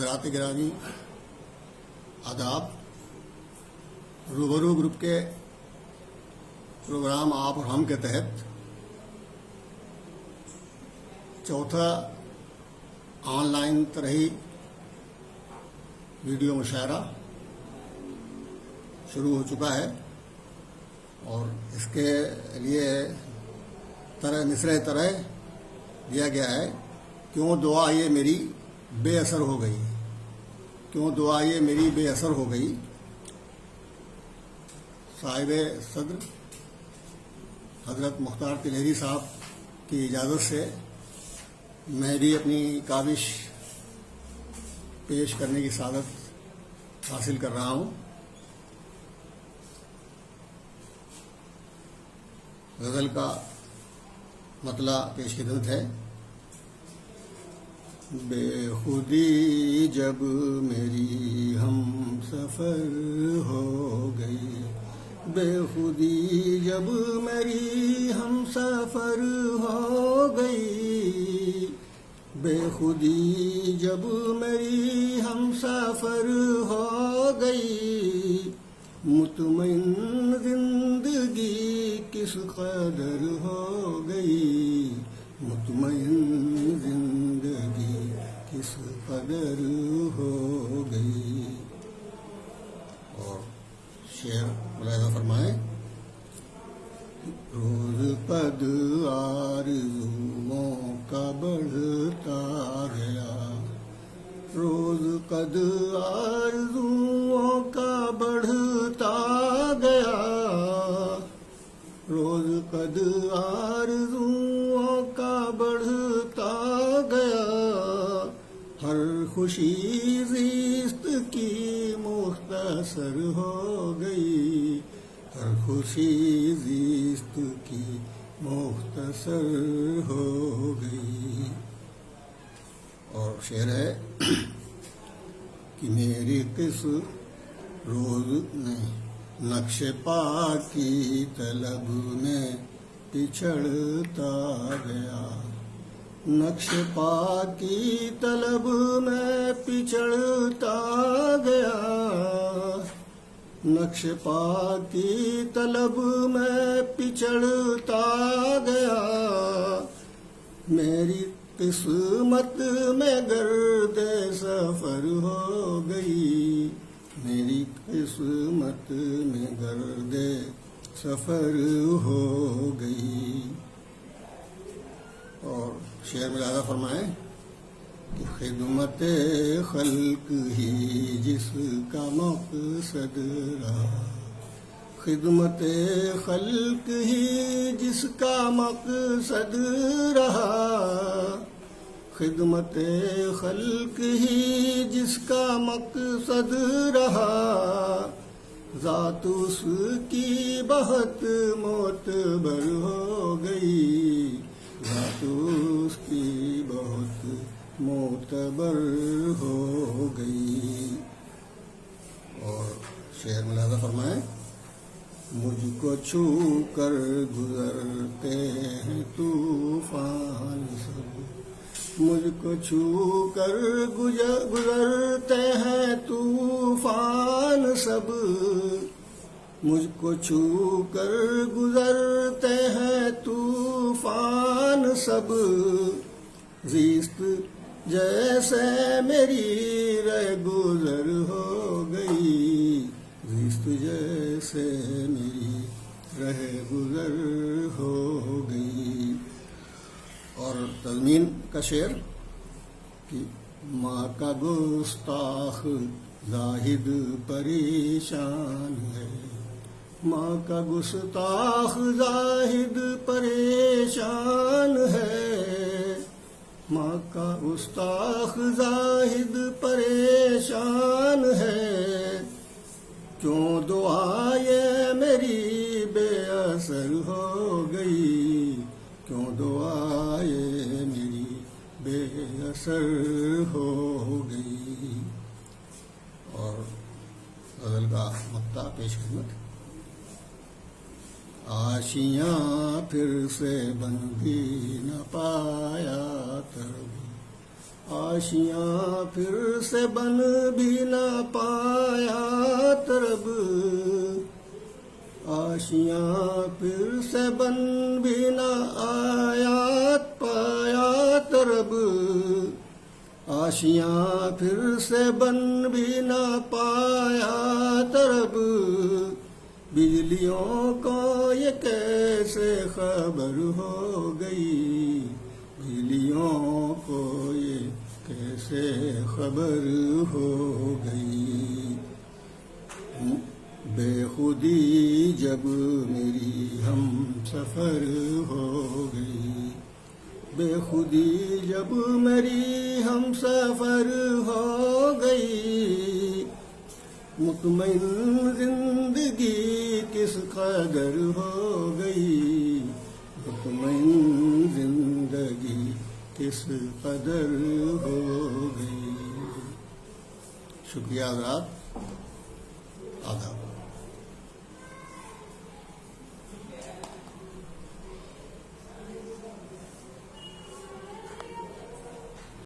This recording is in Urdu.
حضرات گرامی آداب، روبرو گروپ کے پروگرام آپ اور ہم کے تحت چوتھا آن لائن طرحی ویڈیو مشاعرہ شروع ہو چکا ہے، اور اس کے لیے مصرع طرح دیا گیا ہے: کیوں دعا یہ میری بے اثر ہو گئی، کیوں دعا یہ میری بے اثر ہو گئی۔ صاحب صدر حضرت مختار تلہری صاحب کی اجازت سے میں بھی اپنی کاوش پیش کرنے کی سعادت حاصل کر رہا ہوں۔ غزل کا مطلع پیش خدمت ہے: بے خودی جب میری ہم سفر ہو گئی، بے خودی جب میری ہم سفر ہو گئی، بے خودی جب میری ہم سفر ہو گئی، مطمئن زندگی کس قدر ہو گئی، مطمئن زندگی کس قدر ہو گئی۔ اور شعر ملاحظہ فرمائیں: روز قد آرزوؤں کا بڑھتا گیا، روز قد آرزوؤں کا بڑھتا گیا، روز قد آرزوؤں کا بڑھتا گیا، ہر خوشی زیست کی مختصر ہو گئی، ہر خوشی زیست کی مختصر ہو گئی۔ اور شعر ہے کہ میری قسمت روز نہیں نقش پا کی طلب میں پچھڑتا گیا، نقش پا کی طلب میں پچھڑتا گیا، نقش پا کی طلب میں پچھڑتا گیا، میری قسمت میں گرد سفر ہو گئی، میری قسمت میں گرد سفر ہو گئی۔ اور شعر میں ملاحظہ فرمائیں کہ خدمت خلق ہی جس کا مقصد رہا، خدمت خلق ہی جس کا مقصد رہا، خدمت خلق ہی جس کا مقصد رہا، ذات اس کی بہت معتبر ہو گئی، ذات اس کی بہت معتبر ہو گئی۔ اور شعر ملاحظہ فرمائیں: مجھ کو چھو کر گزرتے ہیں طوفان سب، مجھ کو چھو کر گزرتے ہیں طوفان سب، مجھ کو چھو کر گزرتے ہیں طوفان سب، زیست جیسے میری رہ گزر ہو گئی، زیست جیسے میری رہ گزر ہو گئی۔ اور تضمین کا شعر کہ ماں کا گستاخ زاہد پریشان ہے، ماں کا گستاخ زاہد پریشان ہے، ماں کا گستاخ زاہد پریشان ہے، کیوں دعا یہ میری بے اثر ہو گئی، کیوں دعا یہ میری بے اثر ہو گئی۔ اور غزل کا مقطع پیش خدمت: آشیاں پھر سے بن بھی نہ پایا ترب، آشیاں پھر سے بن بھی نہ پایا طرب، آشیاں پھر سے بن بھی نہ پایا طرب، آشیاں پھر سے بن بھی نہ پایا طرب، بجلیوں کو یہ کیسے خبر ہو گئی، بجلیوں کو یہ کیسے خبر ہو گئی، بے خودی جب میری ہم سفر ہو گئی، بے خودی جب میری ہم سفر ہو گئی، مطمئن زندگی کس قدر ہو گئی، مطمئن زندگی کس قدر ہو گئی۔ شکریہ حضرات، آداب۔